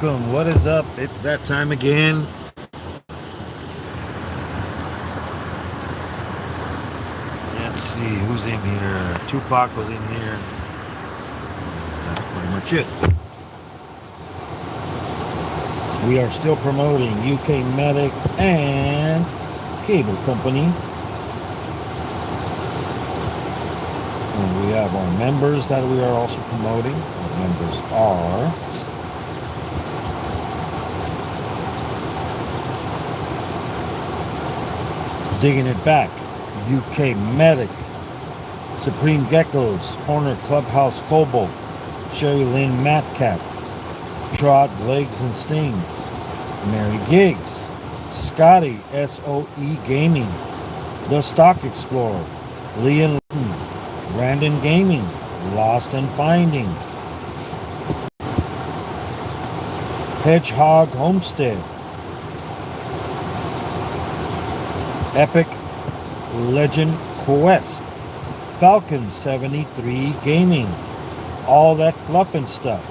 welcome. What is up? It's that time again. Let's see who's in here. Tupac was in here. That's pretty much it. We are still promoting UK Medic and Cable Company. And we have our members that we are also promoting. Our members are Digging It Back, UK Medic, Supreme Geckos, Corner Clubhouse Cobalt, Sherry Lynn Matcat, Trot Legs and Stings, Mary Giggs, Scotty SOE Gaming, The Stock Explorer, Leon Litton, Brandon Gaming, Lost and Finding, Hedgehog Homestead, Epic Legend Quest, Falcon 73 Gaming, All That Fluff and Stuff,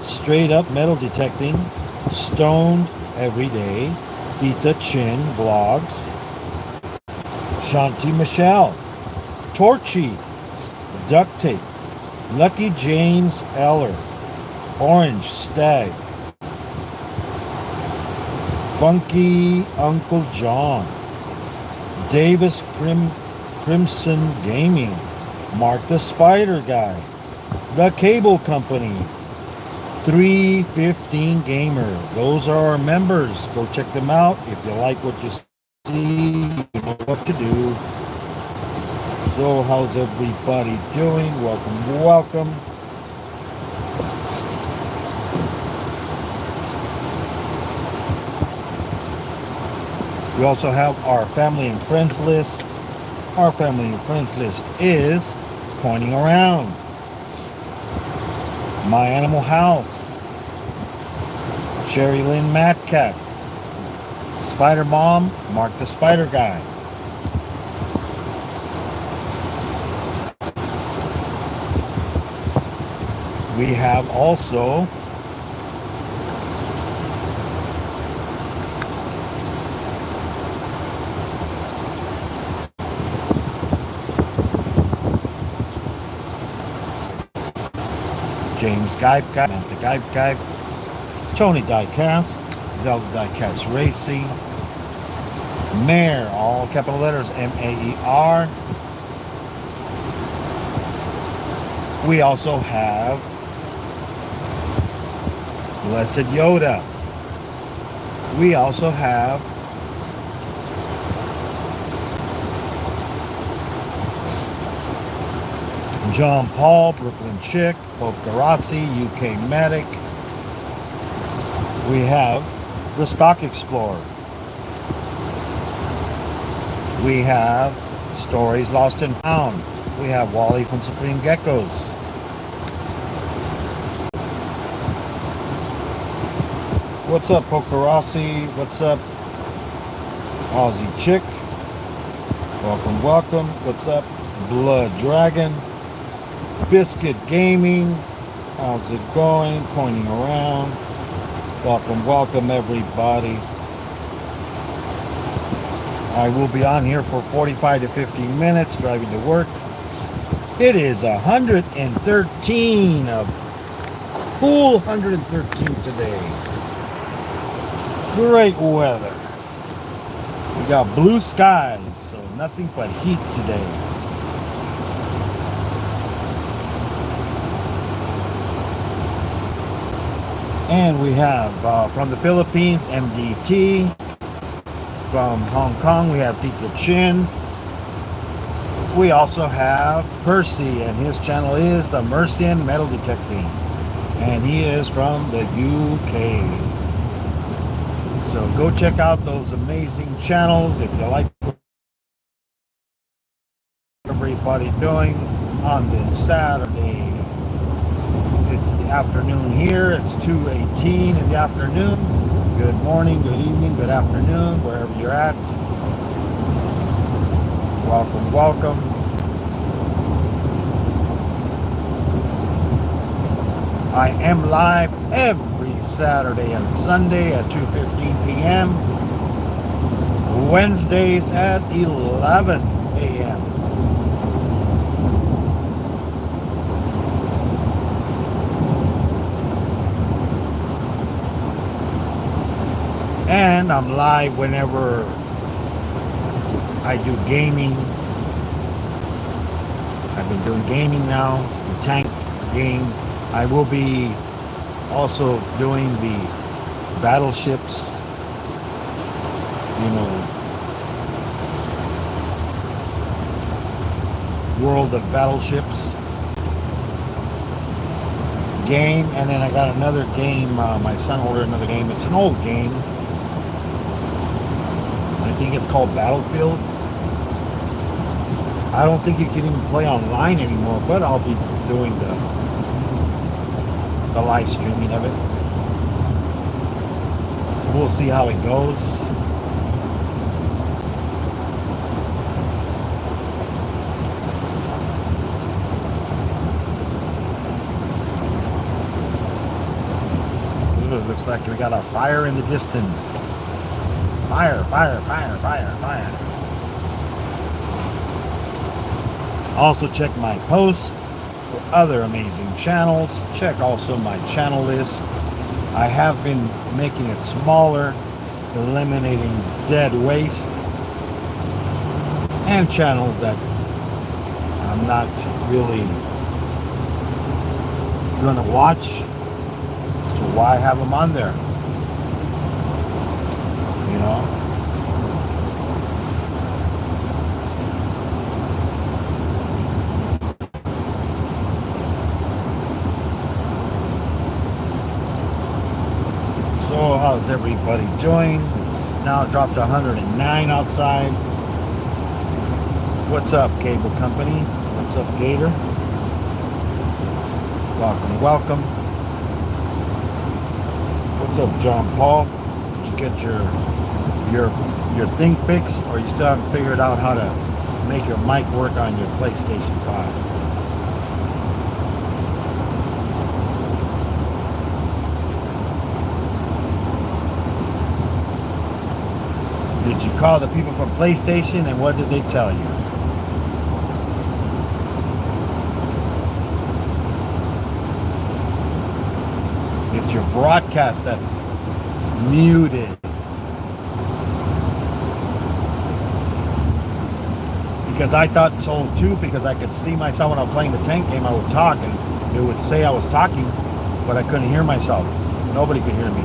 Straight Up Metal Detecting, Stoned Every Day, Dita Chin Vlogs, Shanti Michelle, Torchy, Duct Tape, Lucky James Eller, Orange Stag, Funky Uncle John, Davis Crimson Gaming, Mark the Spider Guy, The Cable Company, 315 Gamer. Those are our members. Go check them out. If you like what you see, you know what to do. So how's everybody doing? Welcome. We also have our family and friends list. Our family and friends list is Pointing Around, My Animal House, Sherry Lynn Matcat, Spider Mom, Mark the Spider Guy, we have also James Gype, Samantha Gype, Tony Diecast, Zelda Diecast Racing, Mayor, all capital letters, M-A-E-R. We also have Blessed Yoda. We also have John Paul, Brooklyn Chick, Bob Garassi, UK Medic. We have The Stock Explorer. We have Stories Lost and Found. We have Wally from Supreme Geckos. What's up, Pokerassi? What's up, Aussie Chick? Welcome. What's up, Blood Dragon? Biscuit Gaming, how's it going? Pointing Around. Welcome everybody. I will be on here for 45 to 50 minutes driving to work. It is 113, a cool 113 today. Great weather. We got blue skies, so nothing but heat today. And we have from the Philippines, MDT. From Hong Kong, we have Tika Chin. We also have Percy, and his channel is The Mercian Metal Detecting. And he is from the UK. So go check out those amazing channels if you like what everybody doing on this Saturday. It's the afternoon here. It's 2:18 in the afternoon. Good morning, good evening, good afternoon, wherever you're at. Welcome. I am live every Saturday, and Sunday at 2:15 p.m. Wednesdays at 11 a.m. And I'm live whenever I do gaming. I've been doing gaming now, the tank game. I will be also doing the battleships, World of Battleships game. And then I got another game, my son ordered another game. It's an old game. I think it's called Battlefield. I don't think you can even play online anymore, but I'll be doing the live streaming of it. We'll see how it goes. Ooh, looks like we got a fire in the distance. Fire, fire, fire, fire, fire. Also check my posts for other amazing channels. Check also my channel list. I have been making it smaller, eliminating dead waste, and channels that I'm not really gonna watch. So why have them on there? So how's everybody doing? It's now dropped to 109 outside. What's up, Cable Company? What's up, Gator? Welcome, welcome. What's up, John Paul? Did you get your thing fixed, or you still haven't figured out how to make your mic work on your PlayStation 5? Did you call the people from PlayStation, and what did they tell you? It's your broadcast that's muted. Because I thought so too, because I could see myself when I was playing the tank game. I would talk and it would say I was talking, but I couldn't hear myself. Nobody could hear me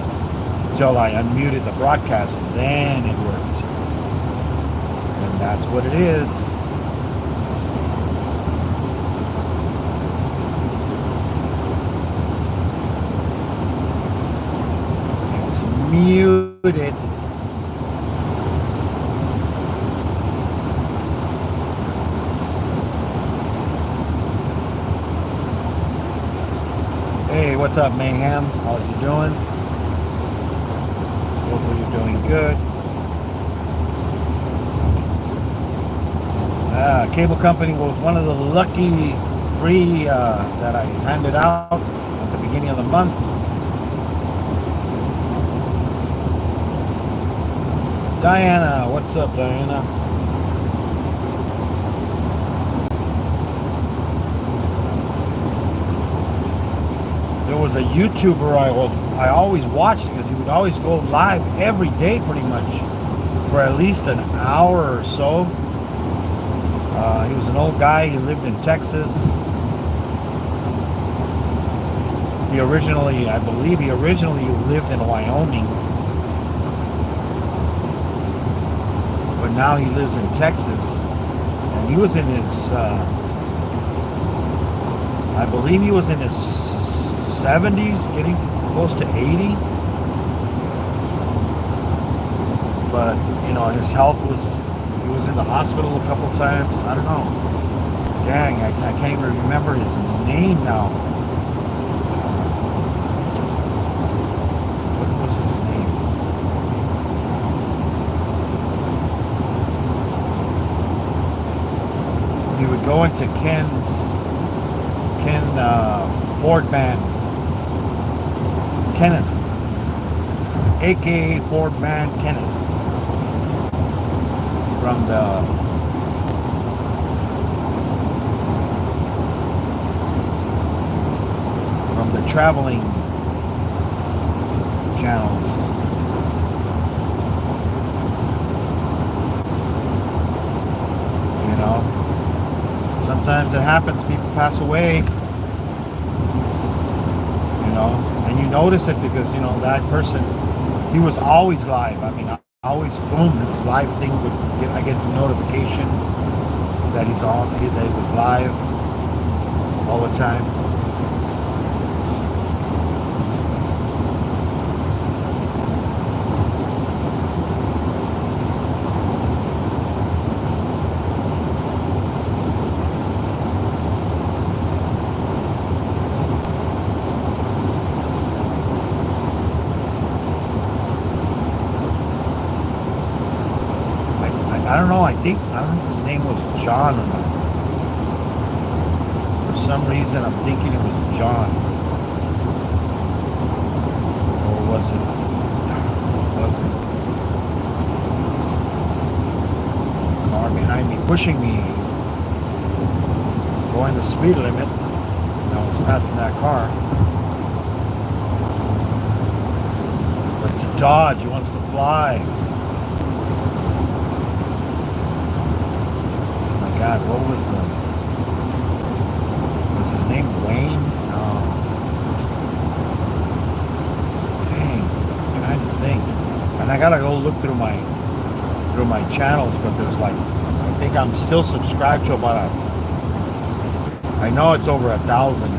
until I unmuted the broadcast. Then it worked. And that's what it is. It's muted. Hey, what's up, Mayhem? How's you doing? Hopefully you're doing good. Cable Company was one of the lucky free that I handed out at the beginning of the month. Diana, what's up, Diana? There was a YouTuber I always watched, because he would always go live every day pretty much for at least an hour or so. He was an old guy. He lived in Texas. I believe he originally lived in Wyoming, but now he lives in Texas. And he was in his, I believe he was in his 70s, getting close to 80. But, his health he was in the hospital a couple times. I don't know. Dang, I can't even remember his name now. What was his name? He would go into Ken Ford band. Kenneth aka Ford Man Kenneth, from the traveling channels. You know, sometimes it happens. People pass away. You know, and you notice it because you know that person. He was always live. I mean, I always boom, his live thing would get. I get the notification that he's on. That he was live all the time. I don't know. I don't know if his name was John or not. For some reason, I'm thinking it was John. Or was it? Was it? Car behind me, pushing me, going the speed limit. I was passing that car. But it's a Dodge. He wants to fly. God, what was his name Wayne? Dang, I didn't think. And I gotta go look through my channels, but there's like, I think I'm still subscribed to about I know it's over 1,000,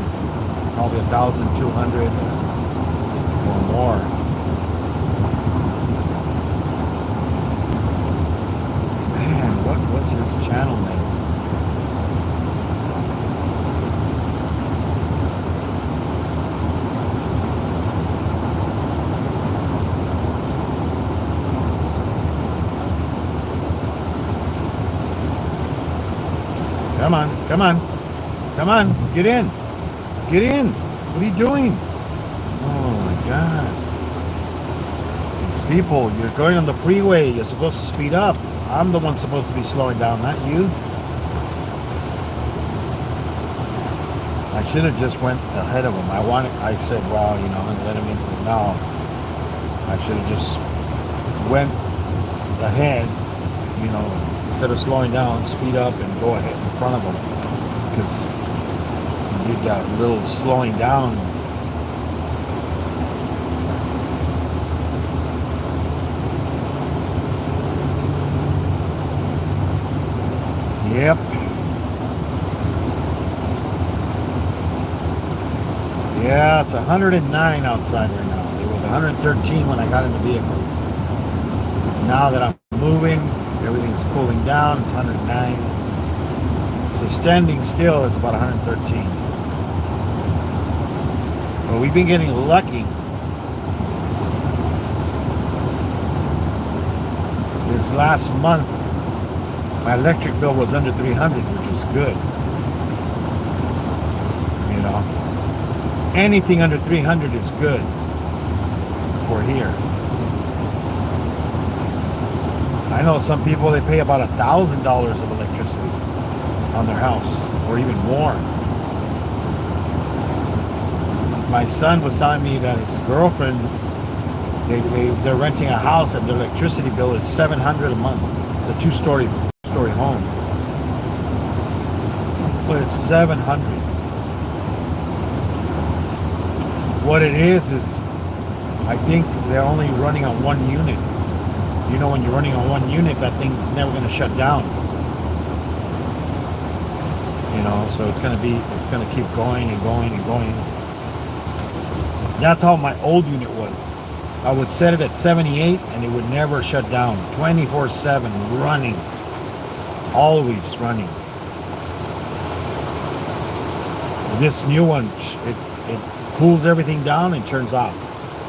probably 1,200 or more. Man, what was his channel name? Come on, come on, come on, get in, get in. What are you doing? Oh my God. These people, you're going on the freeway. You're supposed to speed up. I'm the one supposed to be slowing down, not you. I should have just went ahead of him. I said, well, you know, and let him into the now. I should have just went ahead, you know, instead of slowing down, speed up and go ahead in front of them, because you did that little slowing down. Yep. Yeah, it's 109 outside right now. It was 113 when I got in the vehicle. Now that I'm moving, everything's cooling down. It's 109. So standing still, it's about 113. Well, we've been getting lucky. This last month, my electric bill was under 300, which was good. You know, anything under 300 is good for here. I know some people, they pay about $1,000 of electricity on their house, or even more. My son was telling me that his girlfriend, they're renting a house and their electricity bill is $700 a month. It's a two-story home, but it's $700. What it is I think they're only running on one unit. You know, when you're running on one unit, that thing's never going to shut down. You know, so it's going to keep going and going and going. That's how my old unit was. I would set it at 78 and it would never shut down. 24/7 running. Always running. This new one, it cools everything down and turns off.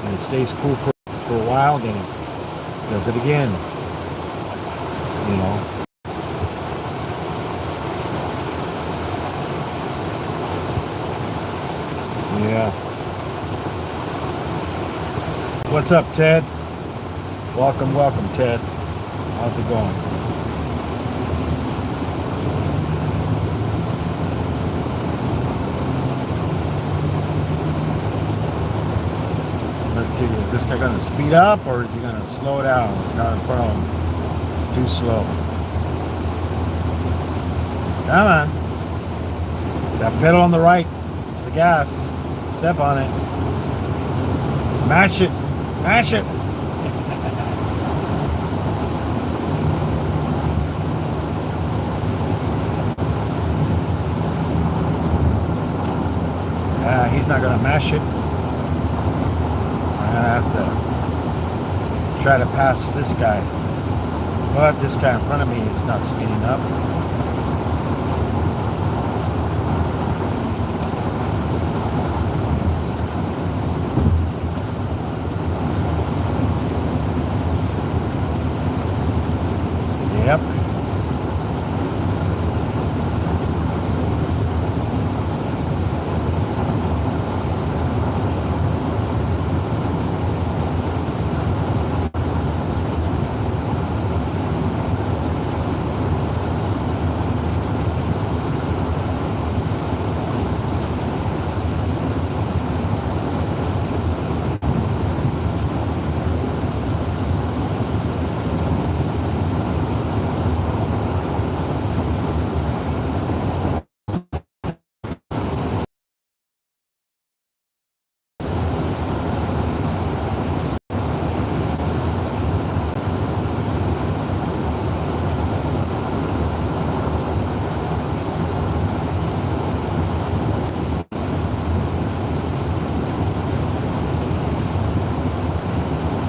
And it stays cool for a while, then it does it again. You know. Yeah. What's up, Ted? Welcome, welcome, Ted. How's it going? Let's see, is this guy going to speed up or is he going to slow down? The car in front of him. It's too slow. Come on. That pedal on the right. It's the gas. Step on it. Mash it. Mash it. He's not going to mash it. I'm going to have to try to pass this guy. But this guy in front of me is not speeding up. Yep.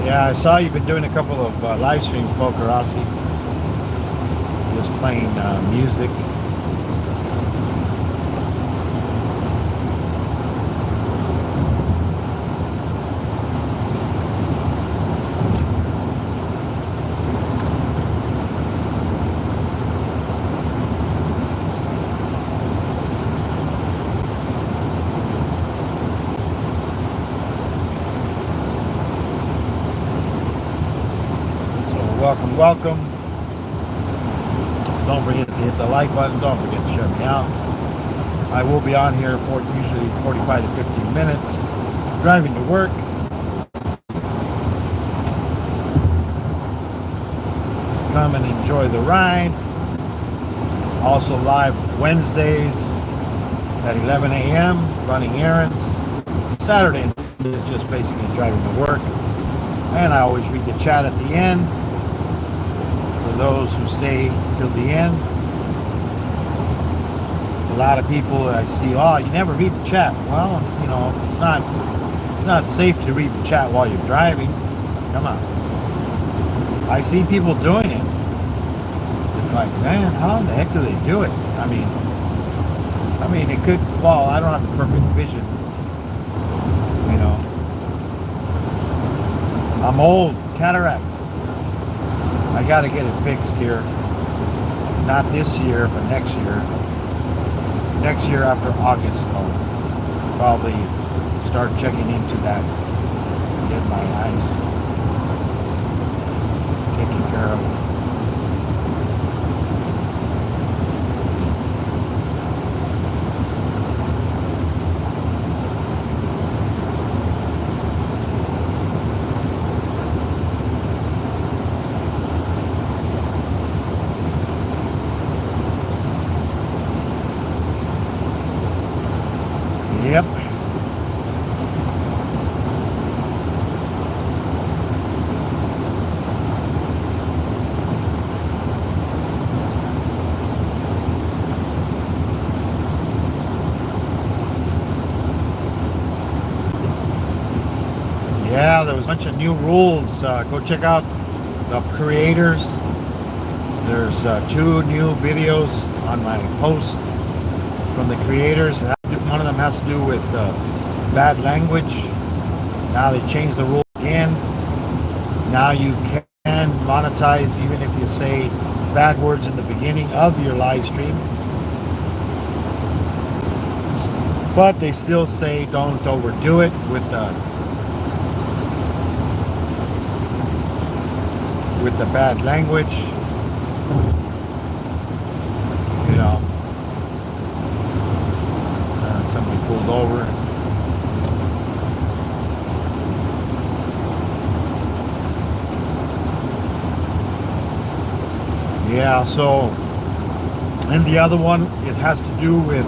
Yeah, I saw you've been doing a couple of live streams, Boca Rossi. Just playing music. Welcome, welcome. Don't forget to hit the like button. Don't forget to share me out. I will be on here for usually 45 to 50 minutes, driving to work. Come and enjoy the ride. Also live Wednesdays at 11 a.m. running errands. Saturday is just basically driving to work. And I always read the chat at the end. For those who stay till the end. A lot of people I see, oh, you never read the chat. Well, you know, it's not safe to read the chat while you're driving. Come on. I see people doing it. It's like, man, how in the heck do they do it? I mean, it could, well, I don't have the perfect vision. You know. I'm old, cataracts. I got to get it fixed here. Not this year, but next year. Next year after August, I'll probably start checking into that. Get my eyes taken care of. Yep. Yeah, there was a bunch of new rules. Go check out the creators. There's 2 new videos on my post from the creators. One of them has to do with bad language. Now they changed the rule again. Now you can monetize even if you say bad words in the beginning of your live stream. But they still say don't overdo it with the with the bad language. You know, somebody pulled over. Yeah, so, and the other one has to do with,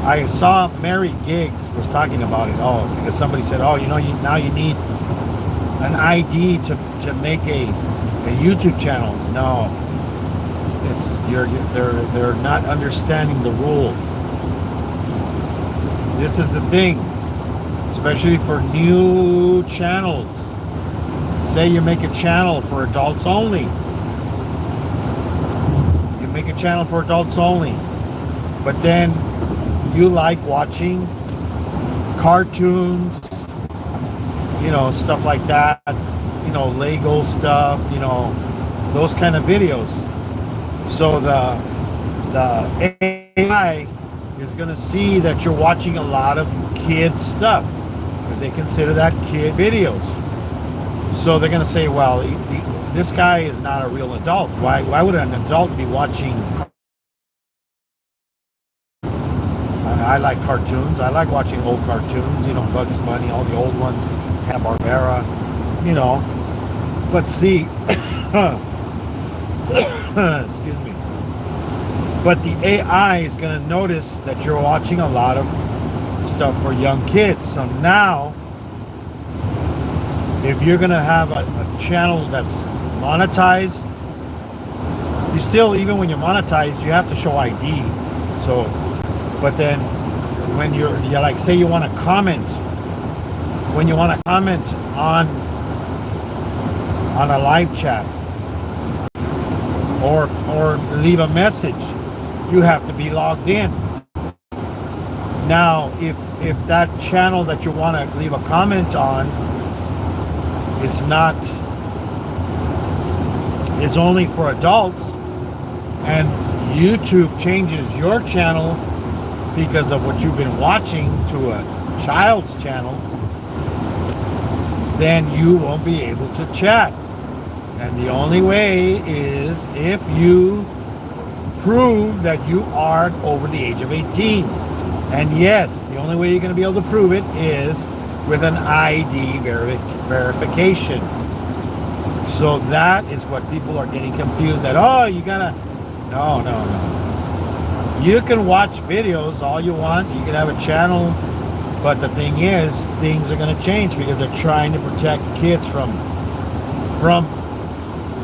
I saw Mary Giggs was talking about it all, because somebody said, oh, you know, now you need an ID to make a YouTube channel. No, they're not understanding the rule. This is the thing, especially for new channels. Say you make a channel for adults only. Make a channel for adults only, but then you like watching cartoons, you know, stuff like that, you know, Lego stuff, you know, those kind of videos. So the AI is going to see that you're watching a lot of kid stuff, because they consider that kid videos. So they're going to say, well, this guy is not a real adult. Why would an adult be watching? I like cartoons. I like watching old cartoons, you know, Bugs Bunny, all the old ones, Hanna-Barbera, you know. But see, excuse me. But the AI is going to notice that you're watching a lot of stuff for young kids. So now, if you're going to have a channel that's monetized, you still, even when you're monetized, you have to show ID. So, but then when you're like, say you want to comment, when you want to comment on a live chat or leave a message, you have to be logged in. Now, if that channel that you want to leave a comment on is only for adults, and YouTube changes your channel because of what you've been watching to a child's channel, then you won't be able to chat. And the only way is if you prove that you are over the age of 18. And yes, the only way you're going to be able to prove it is with an ID verification. So that is what people are getting confused that, oh, you gotta, no. You can watch videos all you want. You can have a channel, but the thing is, things are going to change because they're trying to protect kids from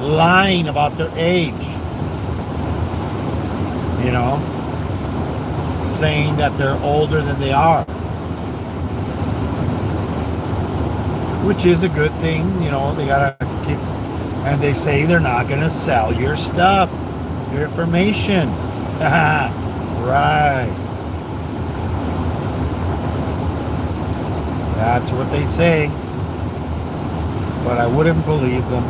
lying about their age. You know, saying that they're older than they are. Which is a good thing, you know, they gotta keep, and they say they're not gonna sell your stuff, your information. Right. That's what they say. But I wouldn't believe them.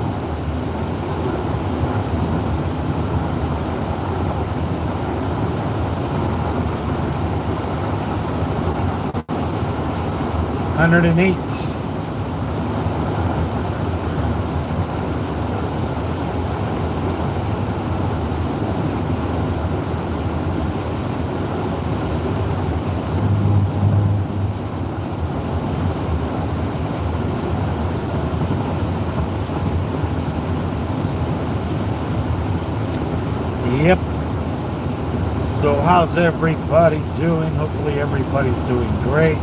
$108. Yep. So how's everybody doing? Hopefully everybody's doing great.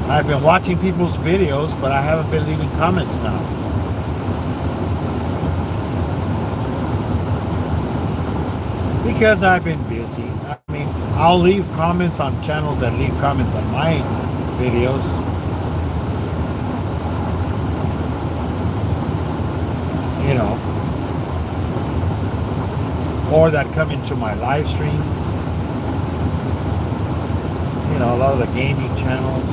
I've been watching people's videos, but I haven't been leaving comments now. Because I've been busy. I mean, I'll leave comments on channels that leave comments on my videos. You know, or that come into my live streams. You know, a lot of the gaming channels,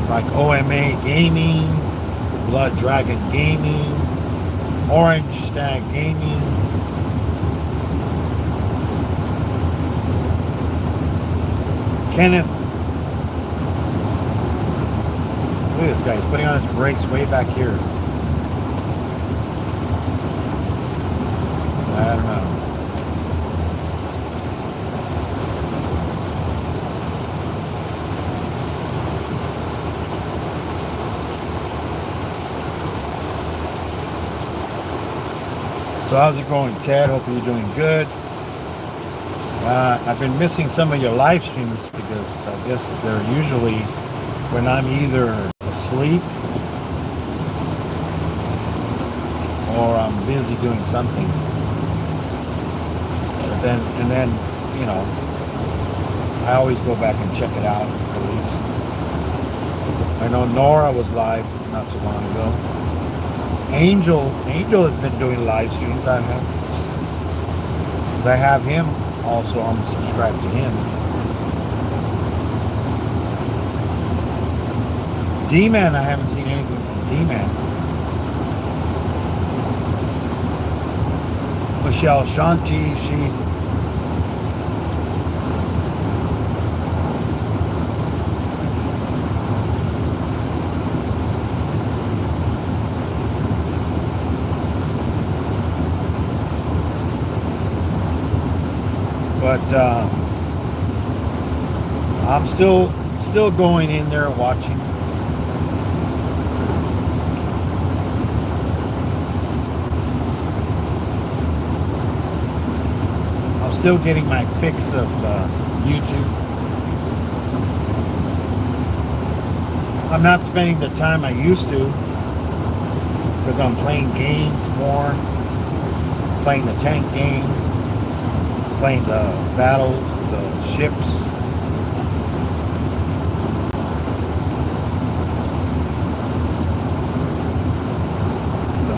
like OMA Gaming, Blood Dragon Gaming, Orange Stag Gaming. Kenneth. Look at this guy. He's putting on his brakes way back here. I don't know. So how's it going, Ted? Hopefully you're doing good. I've been missing some of your live streams because I guess they're usually when I'm either asleep or I'm busy doing something. And then, you know, I always go back and check it out at least. I know Nora was live not too long ago. Angel has been doing live streams. I have him also. I'm subscribed to him. D-Man, I haven't seen anything from D-Man. Michelle Shanti, but I'm still going in there and watching. I'm still getting my fix of YouTube. I'm not spending the time I used to because I'm playing games more, playing the tank game, playing the battles, the ships.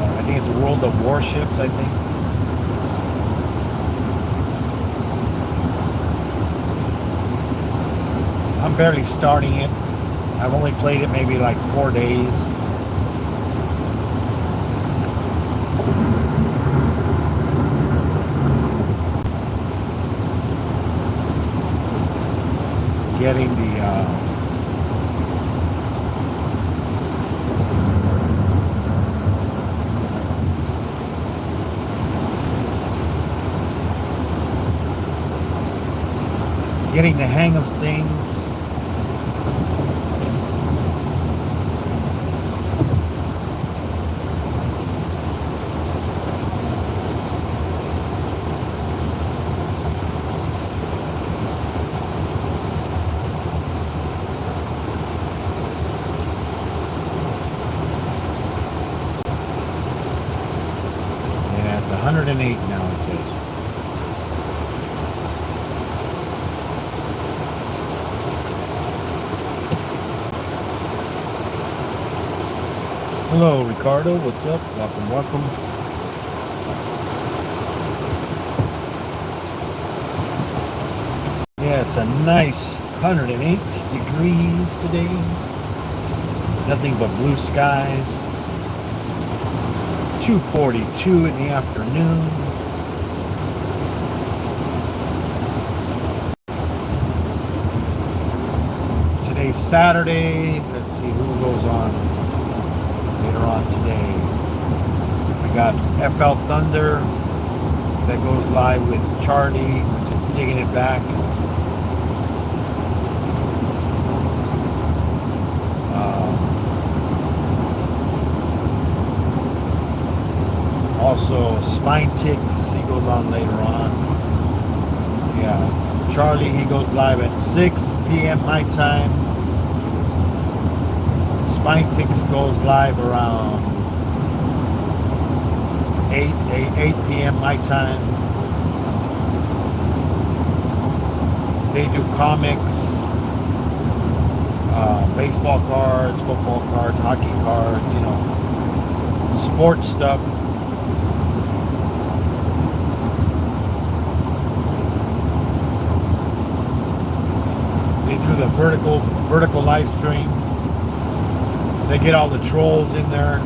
I think it's World of Warships, I think. I'm barely starting it. I've only played it maybe like 4 days. Getting the hang of things. Yeah, it's 108 now, it says. Hello, Ricardo. What's up? Welcome, welcome. Yeah, it's a nice 108 degrees today. Nothing but blue skies. 2:42 in the afternoon. Today's Saturday. Let's see who goes on later on today. I got FL Thunder that goes live with Charlie, which is Digging It Back. Also, Spine Ticks, he goes on later on. Yeah, Charlie, he goes live at 6 p.m. my time. Spine Ticks goes live around 8 p.m. my time. They do comics, baseball cards, football cards, hockey cards, you know, sports stuff. They do the vertical live stream. They get all the trolls in there.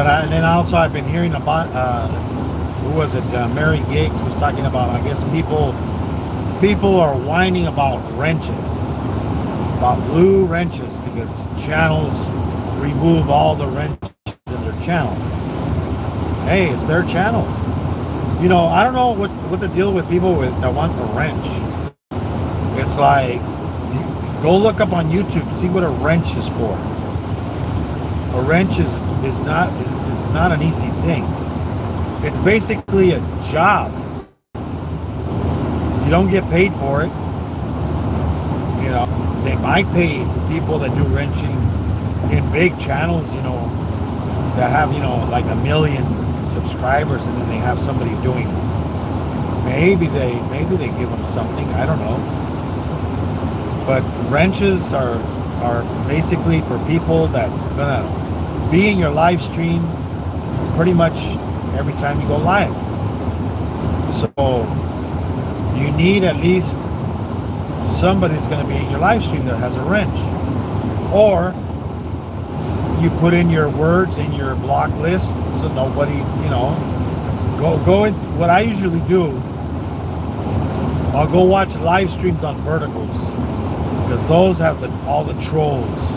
And then also I've been hearing about who was it? Mary Giggs was talking about. I guess people are whining about wrenches, about blue wrenches, because channels remove all the wrenches in their channel. Hey, it's their channel. You know, I don't know what the deal with people that want a wrench. It's like, go look up on YouTube, see what a wrench is for. A wrench is not an easy thing. It's basically a job. You don't get paid for it. You know, they might pay people that do wrenching in big channels, you know, that have, you know, like 1 million subscribers, and then they have somebody doing, maybe they give them something, I don't know. But wrenches are basically for people that are gonna be in your live stream pretty much every time you go live. So you need at least somebody that's going to be in your live stream that has a wrench. Or you put in your words in your block list so nobody, you know, go in. What I usually do, I'll go watch live streams on Verticals, because those have all the trolls.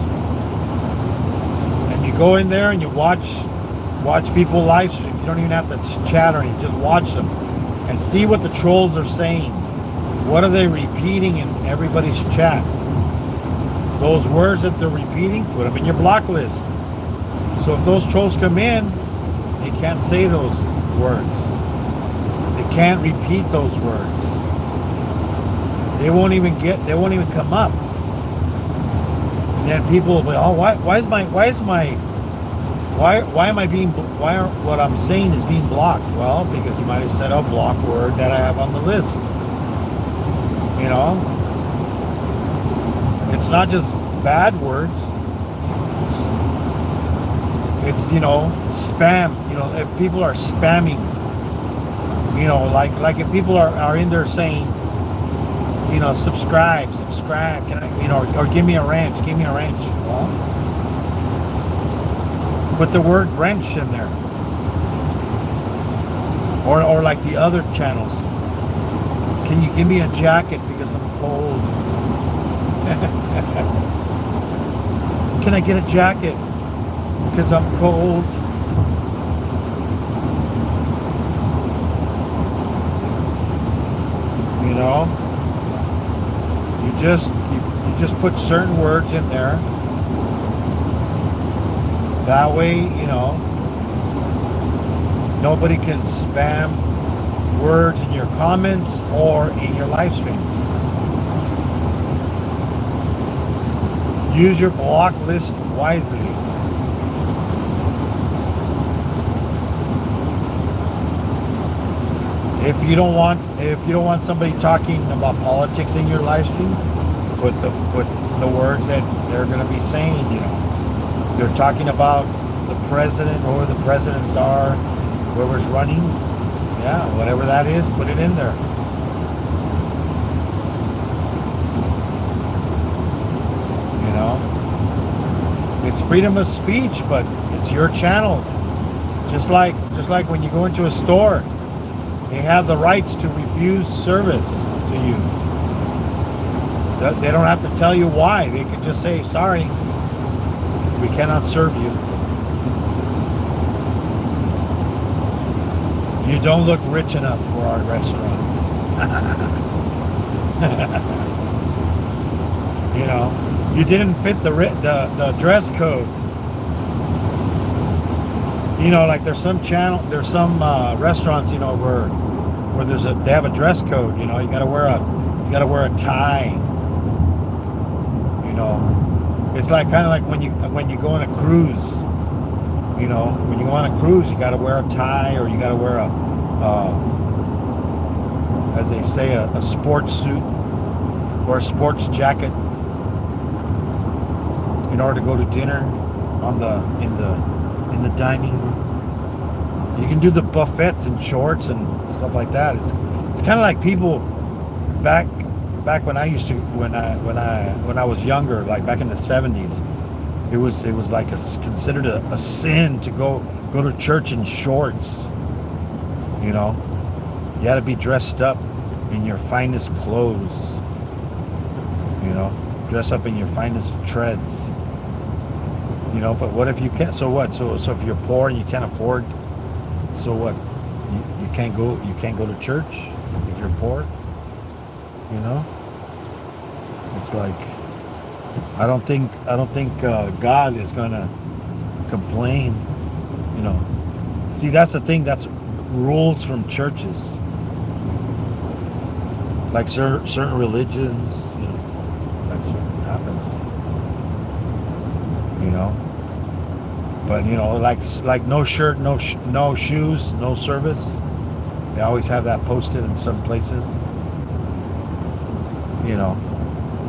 And you go in there and you watch people live stream. You don't even have to chat or anything, just watch them and see what the trolls are saying. What are they repeating in everybody's chat? Those words that they're repeating, put them in your block list. So if those trolls come in, they can't say those words. They can't repeat those words. They won't even come up. And then people will be, oh, what I'm saying is being blocked? Well, because you might have said a block word that I have on the list. You know, it's not just bad words. It's, you know, spam. You know, if people are spamming, you know, like if people are in there saying, you know, subscribe, can I, you know, or give me a wrench. Well, put the word wrench in there. Or like the other channels. Can you give me a jacket because I'm cold? Can I get a jacket because I'm cold? You know, you just put certain words in there. That way, you know, nobody can spam words in your comments or in your live streams. Use your block list wisely. If you don't want somebody talking about politics in your live stream, put the words that they're going to be saying. You know, if they're talking about the president or the presidents are, whoever's running. Yeah, whatever that is, put it in there. You know, it's freedom of speech, but it's your channel. Just like when you go into a store, they have the rights to refuse service to you. They don't have to tell you why. They could just say, sorry, we cannot serve you. You don't look rich enough for our restaurant. You know, you didn't fit the dress code. You know, like there's some restaurants, you know, where they have a dress code. You know, you gotta wear a tie. You know, it's like kind of like when you go on a cruise. You know, when you go on a cruise, you got to wear a tie, or you got to wear as they say, a sports suit or a sports jacket in order to go to dinner in the dining room. You can do the buffets in shorts and stuff like that. It's kind of like people back when I used to when I was younger, like back in the 70s. It was like considered a sin to go go to church in shorts. You know, you got to be dressed up in your finest clothes. You know, dress up in your finest treads. You know, but what if you can't? So what? So if you're poor and you can't afford, so what? You can't go. You can't go to church if you're poor. You know, it's like I don't think God is gonna complain. You know, see, that's the thing. That's rules from churches, like certain religions. You know, that's what happens. You know, but you know, like no shirt, no shoes, no service. They always have that posted in some places. You know,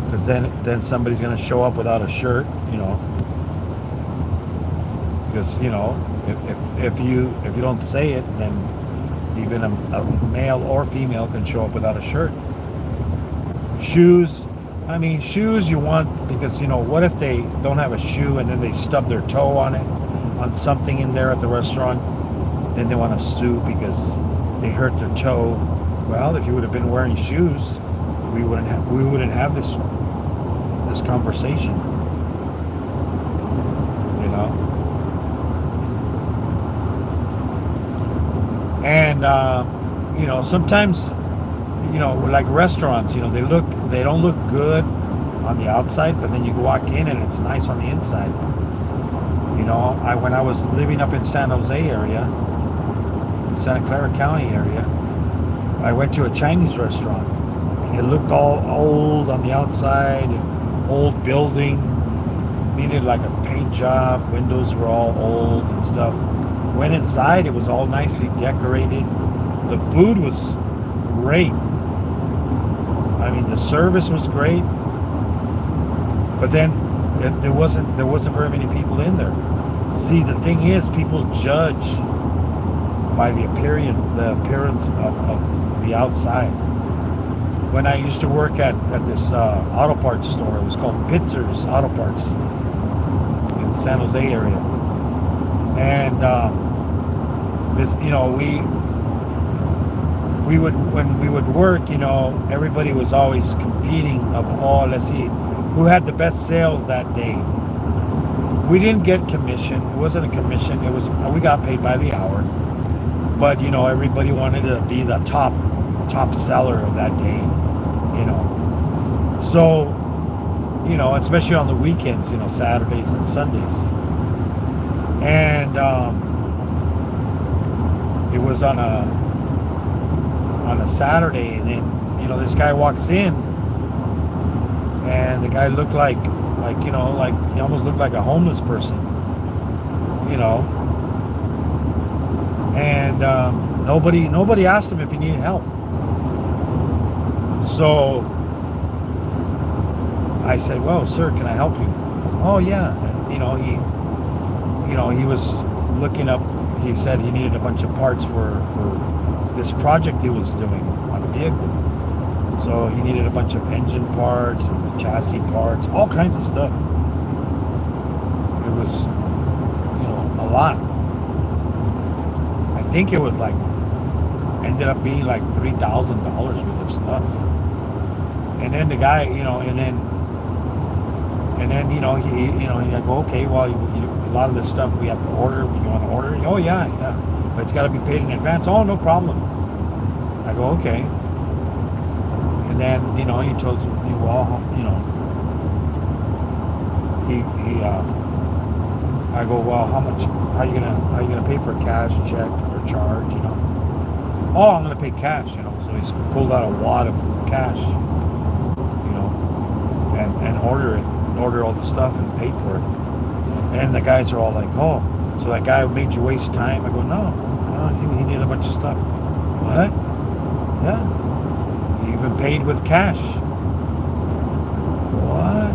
because then somebody's gonna show up without a shirt. You know, because you know if you don't say it, then even a male or female can show up without a shirt. Shoes. I mean, shoes you want because, you know, what if they don't have a shoe and then they stub their toe on it, on something in there at the restaurant? Then they want to sue because they hurt their toe. Well, if you would have been wearing shoes, we wouldn't have this conversation. You know? And, you know, sometimes, you know, like restaurants, you know, they don't look good on the outside, but then you walk in and it's nice on the inside. You know, when I was living up in San Jose area, in Santa Clara County area, I went to a Chinese restaurant and it looked all old on the outside, old building, needed like a paint job, windows were all old and stuff. Went inside, it was all nicely decorated. The food was great. I mean, the service was great, but then there wasn't very many people in there. See, the thing is, people judge by the appearance of the outside. When I used to work at this auto parts store, it was called Pitzer's Auto Parts in the San Jose area, and this, you know, when we would work, you know, everybody was always competing of, oh, let's see who had the best sales that day. We didn't get commission. It wasn't a commission. We got paid by the hour. But, you know, everybody wanted to be the top seller of that day, you know. So, you know, especially on the weekends, you know, Saturdays and Sundays. And it was on a Saturday, and then, you know, this guy walks in, and the guy looked like you know, like he almost looked like a homeless person, you know. And nobody asked him if he needed help. So I said, well, sir, can I help you? Oh yeah. And he was looking up, he said he needed a bunch of parts for this project he was doing on a vehicle. So he needed a bunch of engine parts and chassis parts, all kinds of stuff. It was, you know, a lot. I think it was like, ended up being like $3,000 worth of stuff. And then the guy, you know, and then you know, I go, okay, well, a lot of this stuff we have to order. You want to order it? Oh yeah, but it's got to be paid in advance. Oh, no problem. I go, okay. And then, you know, he told me, well, you know, I go, well, how are you gonna pay for cash, check, or charge, you know? Oh, I'm gonna pay cash, you know. So he's pulled out a wad of cash, you know, and order all the stuff and paid for it. And the guys are all like, oh, so that guy made you waste time? I go, no, he needed a bunch of stuff. What? Yeah. He even paid with cash. What?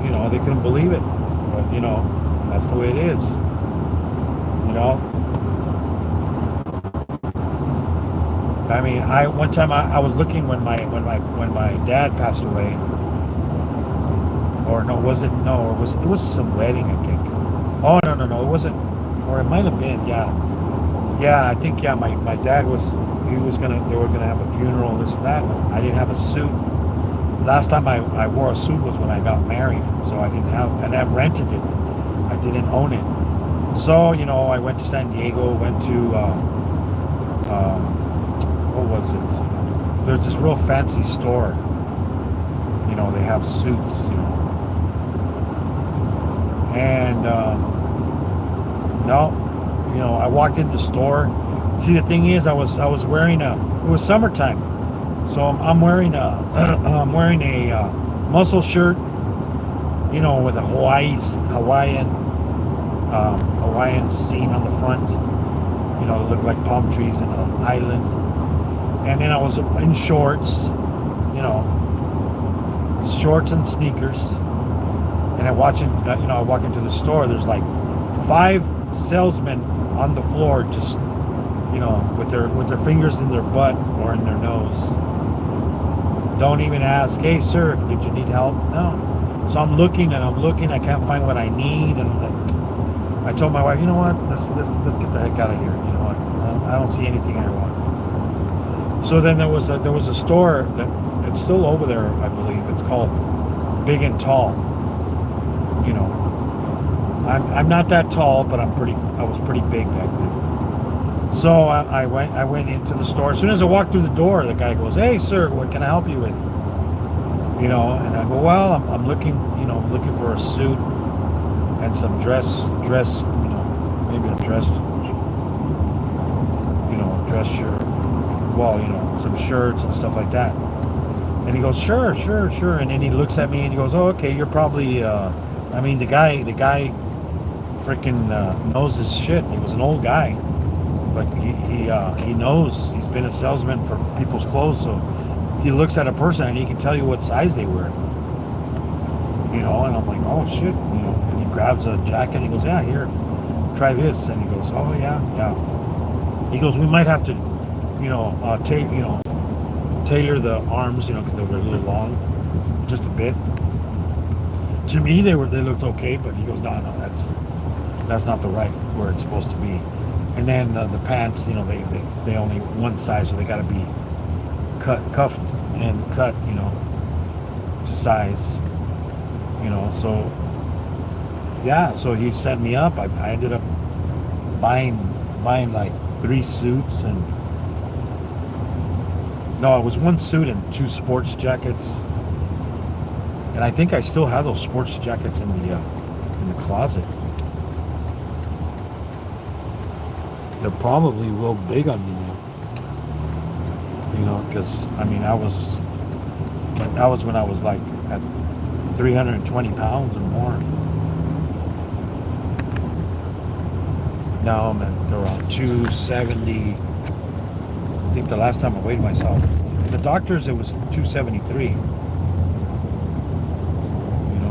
You know, they couldn't believe it. But, you know, that's the way it is. You know? I mean, one time I was looking when my dad passed away. Or no, it was some wedding, I think. Oh, no, it wasn't. or it might have been, yeah. Yeah, I think, yeah, my dad was, they were gonna have a funeral and this and that. I didn't have a suit. Last time I wore a suit was when I got married. So I didn't have, and I rented it. I didn't own it. So, I went to San Diego, went to, what was it? There's this real fancy store. They have suits, And, no, I walked into the store. See, the thing is, I was wearing it was summertime. So I'm wearing I'm wearing a muscle shirt, with a Hawaiian scene on the front. It looked like palm trees in an island. And then I was in shorts, shorts and sneakers. And I walk into the store. There's like 5 salesmen on the floor, just with their fingers in their butt or in their nose. Don't even ask, hey sir, did you need help? No. So I'm looking, I can't find what I need, and I told my wife, you know what, let's get the heck out of here. I don't see anything I want. So then there was a store that it's still over there, I believe. It's called Big and Tall. I'm not that tall, but I was pretty big back then. So I went into the store. As soon as I walked through the door, the guy goes, "Hey, sir, what can I help you with?" And I go, "Well, I'm looking for a suit and some dress, maybe a dress shirt. Well, some shirts and stuff like that." And he goes, "Sure." And then he looks at me and he goes, "Oh, okay, you're probably." The guy, freaking knows his shit. He was an old guy. But he knows, he's been a salesman for people's clothes, so he looks at a person and he can tell you what size they wear. And I'm like, oh shit, and he grabs a jacket and he goes, yeah, here, try this. And he goes, oh yeah. He goes, we might have to, tailor the arms, because they were a little long, just a bit. To me, they looked okay, but he goes, no, that's not the right where it's supposed to be. And then the pants, they only one size, so they got to be cuffed and cut, to size, So yeah, so he set me up. I ended up buying like 3 suits, and no, it was 1 suit and 2 sports jackets. And I think I still have those sports jackets in the closet. They're probably real big on me now. Because that was when I was like at 320 pounds or more. Now I'm at around 270. I think the last time I weighed myself, the doctors, it was 273.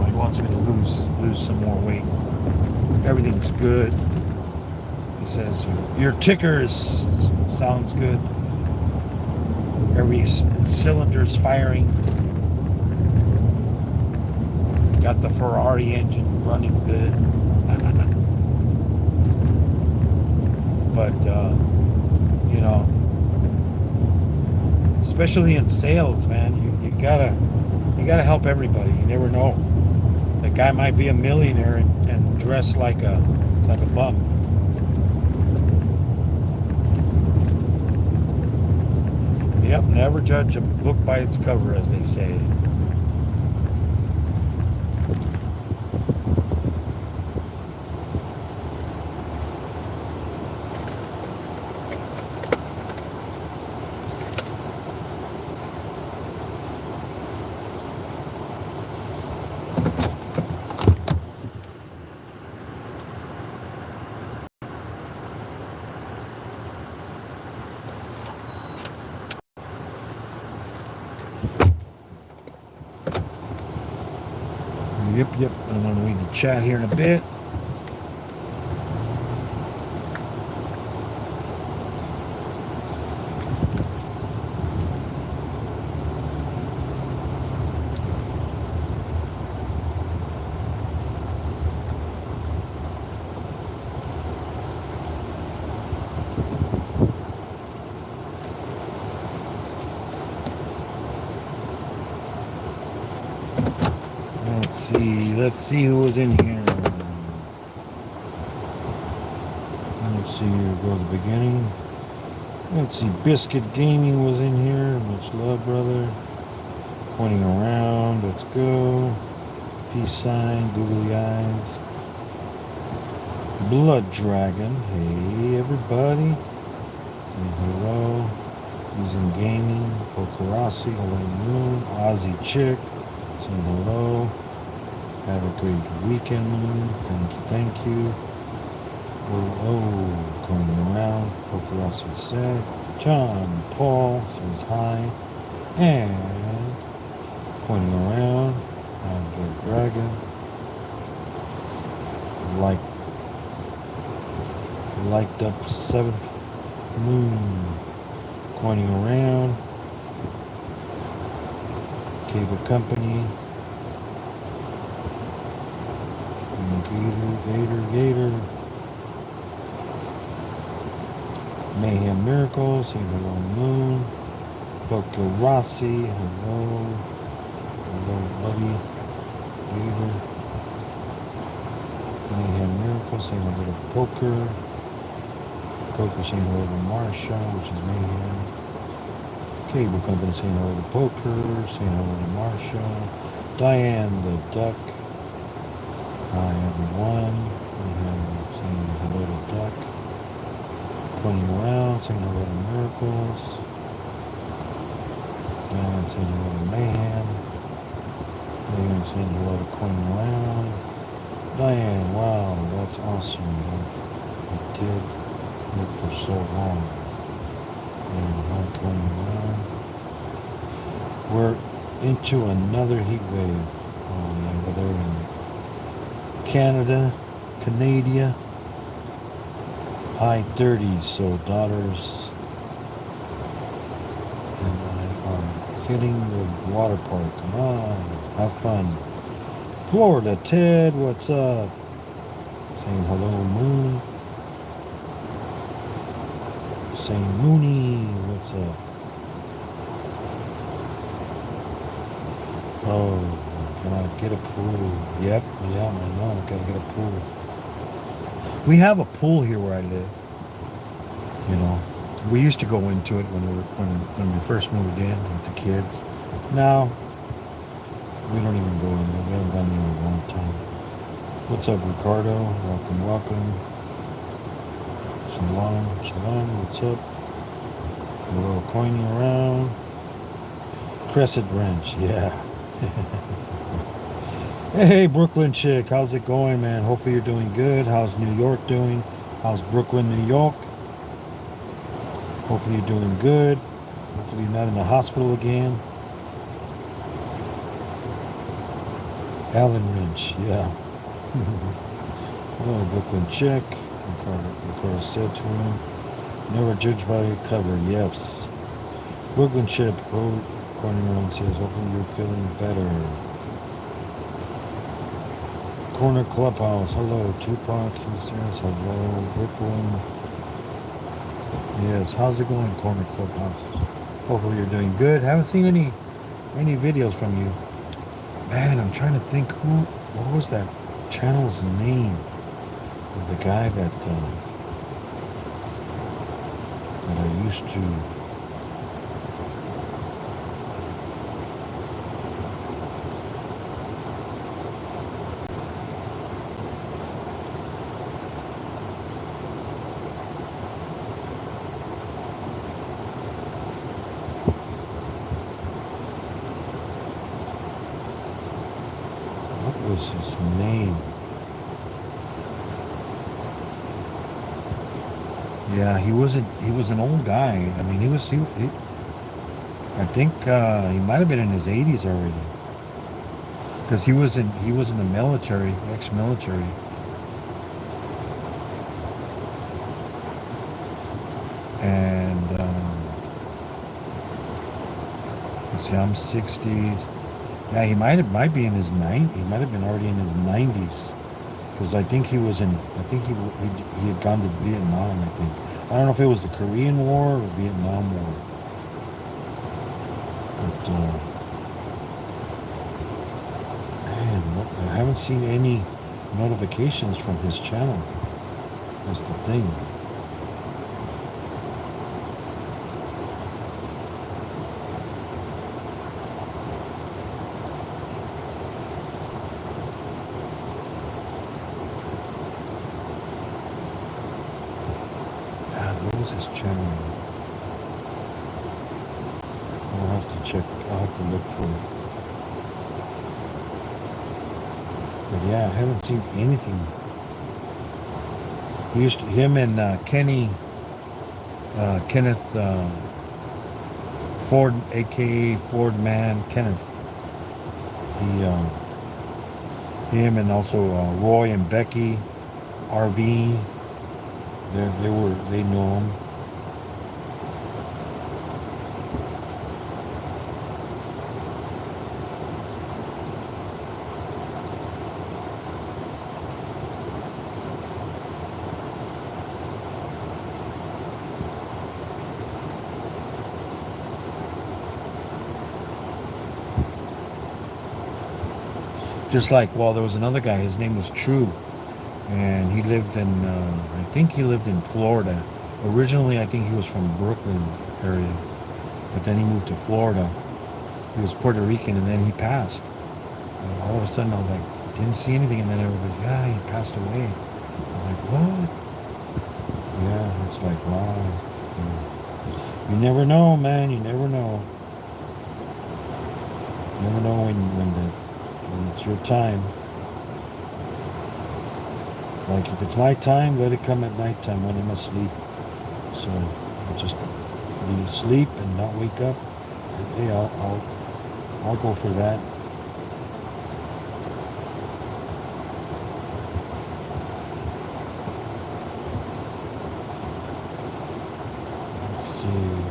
He wants me to lose some more weight. Everything's good. He says your tickers sounds good. Every cylinder's firing. Got the Ferrari engine running good. But especially in sales, man, you gotta help everybody. You never know. The guy might be a millionaire and dress like a bum. Yep, never judge a book by its cover, as they say. Yep. I'm going to read the chat here in a bit. Let's see who was in here. Let's see here. Go to the beginning. Let's see. Biscuit Gaming was in here. Much love, brother. Pointing around. Let's go. Peace sign. Googly eyes. Blood Dragon. Hey, everybody. Saying hello. Using Gaming. Pokerasi. Hello, Moon. Aussie Chick. Saying hello. Have a great weekend, Moon. Thank you. Oh, going around. Pokerasi said. John Paul says hi. And pointing around. Blood Dragon. Liked up 7th Moon. Pointing around. Cable Company. Gator. Mayhem Miracles, saying hello, Moon. Pokerasi, hello, buddy. Gator. Mayhem Miracles, saying hello to Poker. Poker saying hello to Marsha, which is Mayhem. Cable Company saying hello to Poker, saying hello to Marsha. Diane the Duck. Hi everyone. Mayhem saying hello to Duck. Pointing around, saying hello to Miracles. Diane saying hello to Mayhem. Mayhem saying hello to Pointing around. Diane, wow, that's awesome. You did it for so long. And hi, Pointing around. We're into another heat wave. Oh yeah, we're there in Canada, high 30s, so daughters and I are hitting the water park. Have fun. Florida, Ted, what's up? Saying hello, Moon. Saying Mooney, what's up? Oh, God, get a pool. Yep, yeah, I know, gotta get a pool. We have a pool here where I live. You know, we used to go into it when we first moved in with the kids. Now, we don't even go in there. We haven't gone there in a long time. What's up, Ricardo? Welcome. Shalom, what's up? A little coining around. Crescent Wrench, yeah. Hey, Brooklyn chick, how's it going, man? Hopefully you're doing good. How's New York doing? How's Brooklyn, New York? Hopefully you're doing good. Hopefully you're not in the hospital again. Alan Wrench, yeah. Hello, Brooklyn chick. Ricardo said to him, never judge by your cover. Yes. Brooklyn chick, Corner around says, hopefully you're feeling better. Corner Clubhouse, hello. Tupac, he says, hello. Brooklyn. Yes, how's it going, Corner Clubhouse? Hopefully you're doing good. Haven't seen any videos from you. Man, I'm trying to think what was that channel's name of the guy that I used to. What was his name? Yeah, he was an old guy. I mean, he I think he might have been in his 80s already. Because he was in the military, ex-military. And let's see, I'm 60. Yeah, he might be in his 90s. He might have been already in his 90s. Because I think he had gone to Vietnam, I think. I don't know if it was the Korean War or Vietnam War. But, man, what I haven't seen any notifications from his channel. That's the thing. What was his channel? I'll have to check. I'll have to look for it. But yeah, I haven't seen anything. Him and Kenneth Ford, aka Ford Man Kenneth. Him and also Roy and Becky, RV. They know him. Just like, well, there was another guy. His name was True, and he lived in, I think he lived in Florida. Originally, I think he was from Brooklyn area, but then he moved to Florida. He was Puerto Rican, and then he passed. And all of a sudden, I was like, didn't see anything, and then everybody's, yeah, he passed away. I'm like, what? Yeah, it's like, wow. You never know, man. You never know. You never know when it's your time. It's like, if it's my time, let it come at nighttime when I'm asleep. So I'll just be asleep and not wake up. Hey, I'll go for that. Let's see.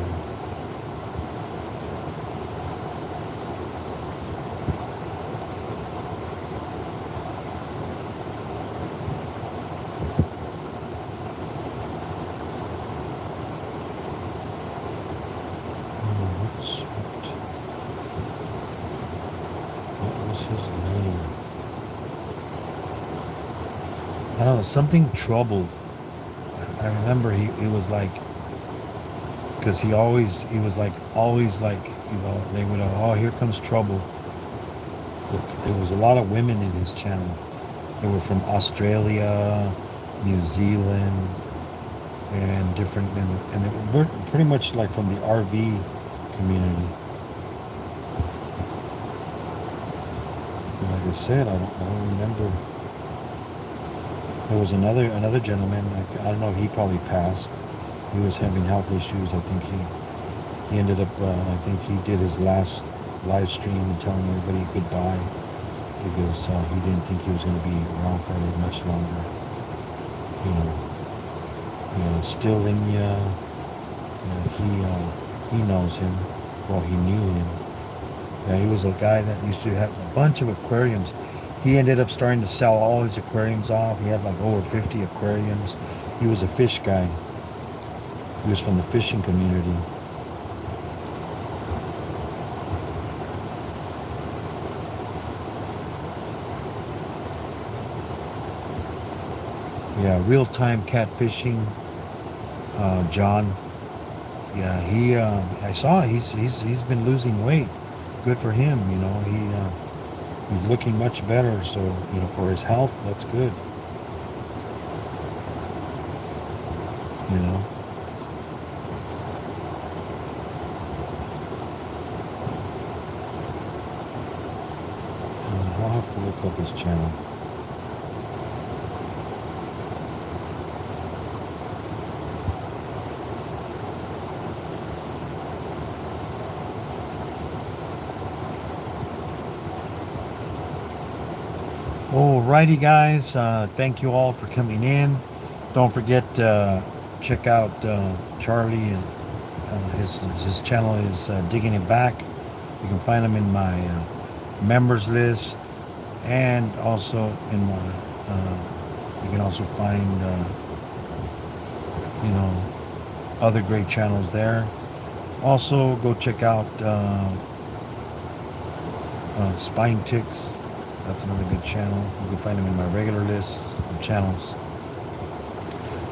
I don't know, something troubled. I remember he was like, because he was like, always like, they would, oh, here comes trouble. There was a lot of women in his channel. They were from Australia, New Zealand, and different, and they were pretty much like from the RV community. And like I said, I don't remember. There was another gentleman. I don't know. He probably passed. He was having health issues. I think he ended up. I think he did his last live stream and telling everybody goodbye because he didn't think he was going to be around for much longer. Still in he knows him. Well, he knew him. Yeah, he was a guy that used to have a bunch of aquariums. He ended up starting to sell all his aquariums off. He had like over 50 aquariums. He was a fish guy. He was from the fishing community. Yeah, real-time catfishing. John. Yeah, I saw he's been losing weight. Good for him. He's looking much better, so, for his health, that's good. I'll have to look up his channel. Alrighty, guys. Thank you all for coming in. Don't forget to check out Charlie, and his channel is Digging It Back. You can find him in my members list, and also in my. You can also find other great channels there. Also, go check out Spine Ticks That's another good channel. You can find them in my regular list of channels.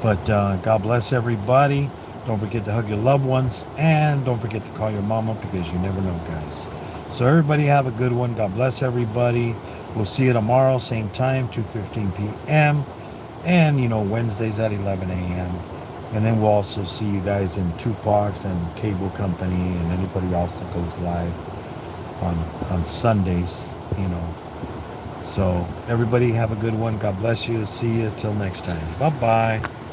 But God bless everybody. Don't forget to hug your loved ones. And don't forget to call your mama, because you never know, guys. So everybody have a good one. God bless everybody. We'll see you tomorrow, same time, 2:15 p.m. And, Wednesdays at 11 a.m. And then we'll also see you guys in Tupac's and Cable Company and anybody else that goes live on Sundays, So everybody have a good one. God bless you. See you till next time. Bye-bye.